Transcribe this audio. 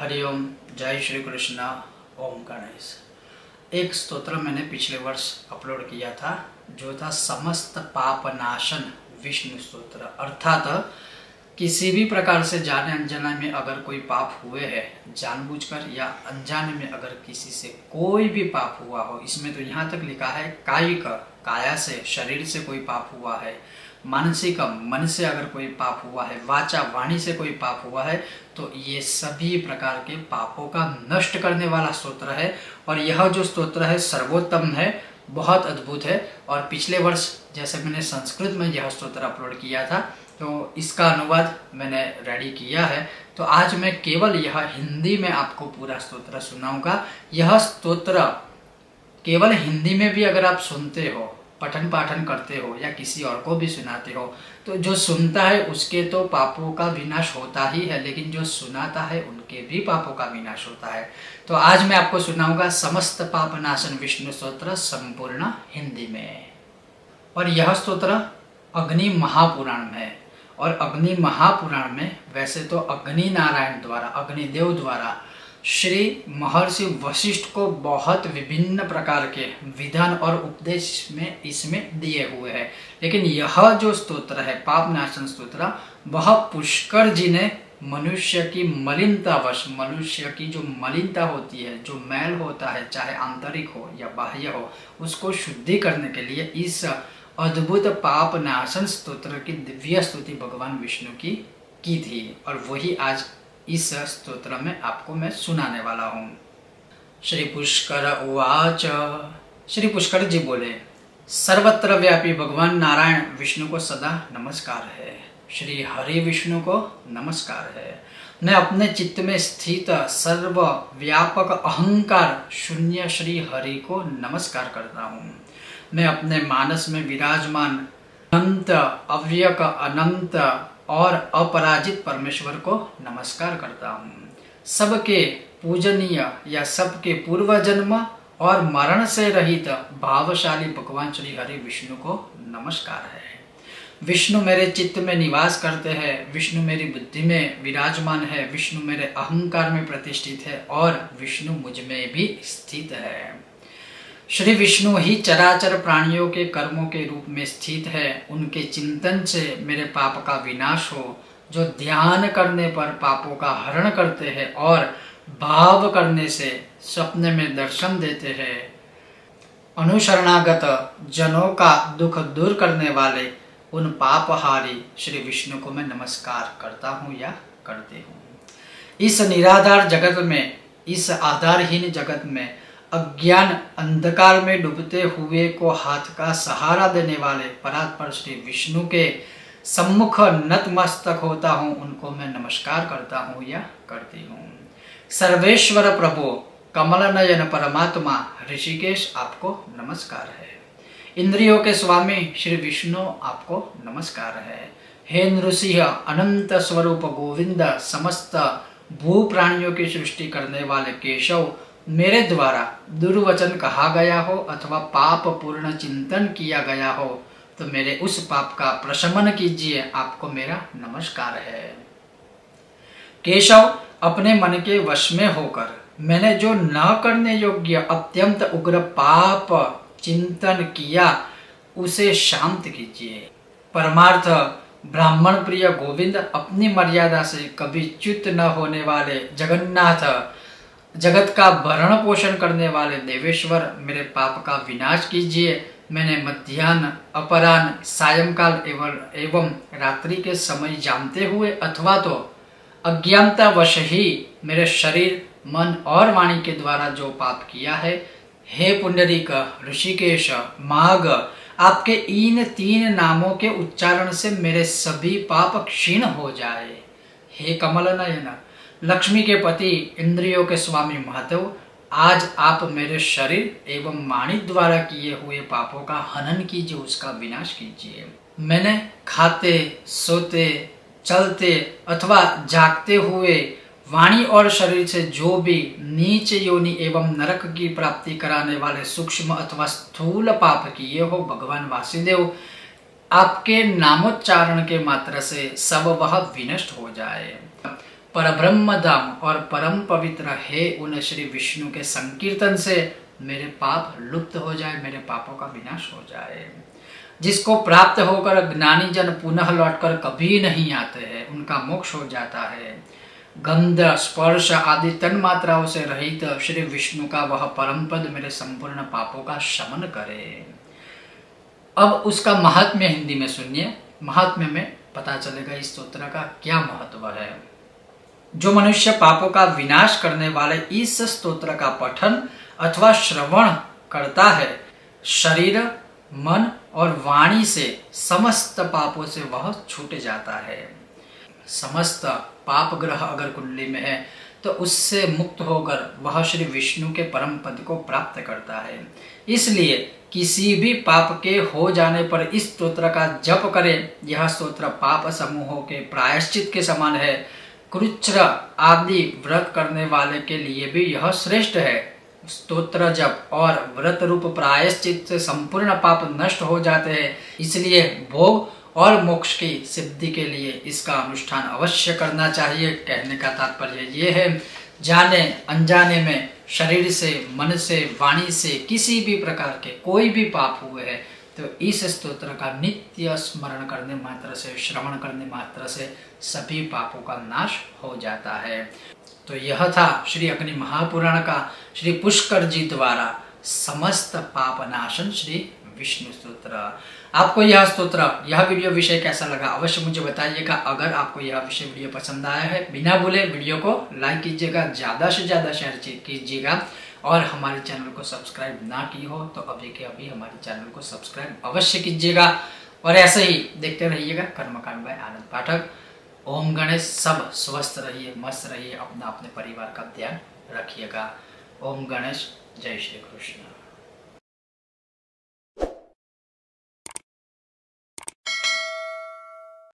हरिओम, जय श्री कृष्णा, ओम गणेश। एक स्तोत्र मैंने पिछले वर्ष अपलोड किया था जो था समस्त पाप नाशन विष्णु स्तोत्र। अर्थात किसी भी प्रकार से जाने अनजाने में अगर कोई पाप हुए हैं, जानबूझकर या अनजाने में अगर किसी से कोई भी पाप हुआ हो, इसमें तो यहाँ तक लिखा है कायिक, काया से शरीर से कोई पाप हुआ है, मानसिक मन से अगर कोई पाप हुआ है, वाचा वाणी से कोई पाप हुआ है, तो ये सभी प्रकार के पापों का नष्ट करने वाला स्तोत्र है। और यह जो स्तोत्र है सर्वोत्तम है, बहुत अद्भुत है। और पिछले वर्ष जैसे मैंने संस्कृत में यह स्तोत्र अपलोड किया था, तो इसका अनुवाद मैंने रेडी किया है। तो आज मैं केवल यह हिंदी में आपको पूरा स्तोत्र सुनाऊंगा। यह स्तोत्र केवल हिंदी में भी अगर आप सुनते हो, पठन पाठन करते हो या किसी और को भी सुनाते हो, तो जो सुनता है उसके तो पापों का विनाश होता ही है, लेकिन जो सुनाता है उनके भी पापों का विनाश होता है। तो आज मैं आपको सुनाऊंगा समस्त पाप नाशन विष्णु स्तोत्र संपूर्ण हिंदी में। और यह स्तोत्र अग्नि महापुराण में है। और अग्नि महापुराण में वैसे तो अग्नि नारायण द्वारा, अग्निदेव द्वारा श्री महर्षि वशिष्ठ को बहुत विभिन्न प्रकार के विधान और उपदेश में इसमें दिए हुए हैं, लेकिन यह जो स्तोत्र है पाप नाशन स्तोत्र, वह पुष्कर जी ने मनुष्य की मलिनतावश, मनुष्य की जो मलिनता होती है, जो मैल होता है, चाहे आंतरिक हो या बाह्य हो, उसको शुद्धि करने के लिए इस अद्भुत पाप नाशन स्तोत्र की दिव्य स्तुति भगवान विष्णु की थी। और वही आज इस स्तोत्र में आपको मैं सुनाने वाला हूँ। श्री पुष्कर उवाच। श्री पुष्कर जी बोले, सर्वत्र व्यापी भगवान नारायण विष्णु को सदा नमस्कार है। श्री हरि विष्णु को नमस्कार है। मैं अपने चित्त में स्थित सर्व व्यापक अहंकार शून्य श्री हरि को नमस्कार करता हूँ। मैं अपने मानस में विराजमान अनंत, अव्यक, अनंत और अपराजित परमेश्वर को नमस्कार करता हूँ। सबके पूजनीय या सबके पूर्व जन्म और मरण से रहित भावशाली भगवान श्री हरि विष्णु को नमस्कार है। विष्णु मेरे चित्त में निवास करते हैं, विष्णु मेरी बुद्धि में विराजमान है, विष्णु मेरे अहंकार में प्रतिष्ठित है और विष्णु मुझ में भी स्थित है। श्री विष्णु ही चराचर प्राणियों के कर्मों के रूप में स्थित है। उनके चिंतन से मेरे पाप का विनाश हो, जो ध्यान करने पर पापों का हरण करते हैं और भाव करने से सपने में दर्शन देते हैं। अनुशरणागत जनों का दुख दूर करने वाले उन पापहारी श्री विष्णु को मैं नमस्कार करता हूँ या करती हूँ। इस निराधार जगत में, इस आधारहीन जगत में अज्ञान अंधकार में डूबते हुए को हाथ का सहारा देने वाले परात्पर श्री विष्णु के सम्मुख नतमस्तक होता हूँ, उनको मैं नमस्कार करता हूँ या करती हूँ। सर्वेश्वर प्रभु कमल नयन परमात्मा ऋषिकेश आपको नमस्कार है। इंद्रियों के स्वामी श्री विष्णु आपको नमस्कार है। हे नृसिंह अनंत स्वरूप गोविंद, समस्त भू प्राणियों की सृष्टि करने वाले केशव, मेरे द्वारा दुर्वचन कहा गया हो अथवा पाप पूर्ण चिंतन किया गया हो तो मेरे उस पाप का प्रशमन कीजिए, आपको मेरा नमस्कार है। केशव, अपने मन के वश में होकर मैंने जो न करने योग्य अत्यंत उग्र पाप चिंतन किया उसे शांत कीजिए। परमार्थ ब्राह्मण प्रिय गोविंद, अपनी मर्यादा से कभी च्युत न होने वाले जगन्नाथ, जगत का भरण पोषण करने वाले देवेश्वर, मेरे पाप का विनाश कीजिए। मैंने मध्याह्न, अपराह्न, सायंकाल एवं रात्रि के समय जानते हुए अथवा तो अज्ञानतावश ही मेरे शरीर, मन और वाणी के द्वारा जो पाप किया है, हे पुंडरीक, ऋषिकेश, माघ, आपके इन 3 नामों के उच्चारण से मेरे सभी पाप क्षीण हो जाए। हे कमल नयन, लक्ष्मी के पति, इंद्रियों के स्वामी महादेव, आज आप मेरे शरीर एवं वाणी द्वारा किए हुए पापों का हनन कीजिए, उसका विनाश कीजिए। मैंने खाते, सोते, चलते अथवा जागते हुए वाणी और शरीर से जो भी नीच योनि एवं नरक की प्राप्ति कराने वाले सूक्ष्म अथवा स्थूल पाप किए हो, भगवान वासुदेव, आपके नामोच्चारण के मात्र से सब वह विनष्ट हो जाए। परब्रह्म धाम और परम पवित्र है उन श्री विष्णु के संकीर्तन से मेरे पाप लुप्त हो जाए, मेरे पापों का विनाश हो जाए। जिसको प्राप्त होकर ज्ञानी जन पुनः लौटकर कभी नहीं आते हैं, उनका मोक्ष हो जाता है। गंध स्पर्श आदि तन मात्राओं से रहित श्री विष्णु का वह परम पद मेरे संपूर्ण पापों का शमन करे। अब उसका महात्म्य हिंदी में सुनिए, महात्म्य में पता चलेगा इस स्तोत्र का क्या महत्व है। जो मनुष्य पापों का विनाश करने वाले इस स्तोत्र का पठन अथवा श्रवण करता है, शरीर मन और वाणी से समस्त पापों से वह छूट जाता है। समस्त पाप ग्रह अगर कुंडली में है तो उससे मुक्त होकर वह श्री विष्णु के परम पद को प्राप्त करता है। इसलिए किसी भी पाप के हो जाने पर इस स्तोत्र का जप करें। यह स्तोत्र पाप समूहों के प्रायश्चित के समान है। कृच्छ्र आदि व्रत करने वाले के लिए भी यह श्रेष्ठ है। स्तोत्र जप और व्रत रूप प्रायश्चित से संपूर्ण पाप नष्ट हो जाते हैं। इसलिए भोग और मोक्ष की सिद्धि के लिए इसका अनुष्ठान अवश्य करना चाहिए। कहने का तात्पर्य ये है, जाने अनजाने में शरीर से, मन से, वाणी से किसी भी प्रकार के कोई भी पाप हुए हैं तो इस स्तोत्र का नित्य स्मरण करने मात्र से, श्रवण करने मात्र से सभी पापों का नाश हो जाता है। तो यह था श्री अग्नि महापुराण का श्री पुष्कर जी द्वारा समस्त पापनाशन श्री विष्णु स्तोत्र। आपको यह स्तोत्र, यह वीडियो विषय कैसा लगा अवश्य मुझे बताइएगा। अगर आपको यह विषय वीडियो पसंद आया है, बिना भूले वीडियो को लाइक कीजिएगा, ज़्यादा से ज़्यादा शेयर कीजिएगा और हमारे चैनल को सब्सक्राइब ना की हो तो अभी के अभी हमारे चैनल को सब्सक्राइब अवश्य कीजिएगा। और ऐसे ही देखते रहिएगा कर्मकांड बाय आनंद पाठक। ओम गणेश। सब स्वस्थ रहिए, मस्त रहिए, अपना अपने परिवार का ध्यान रखिएगा। ओम गणेश। जय श्री कृष्ण।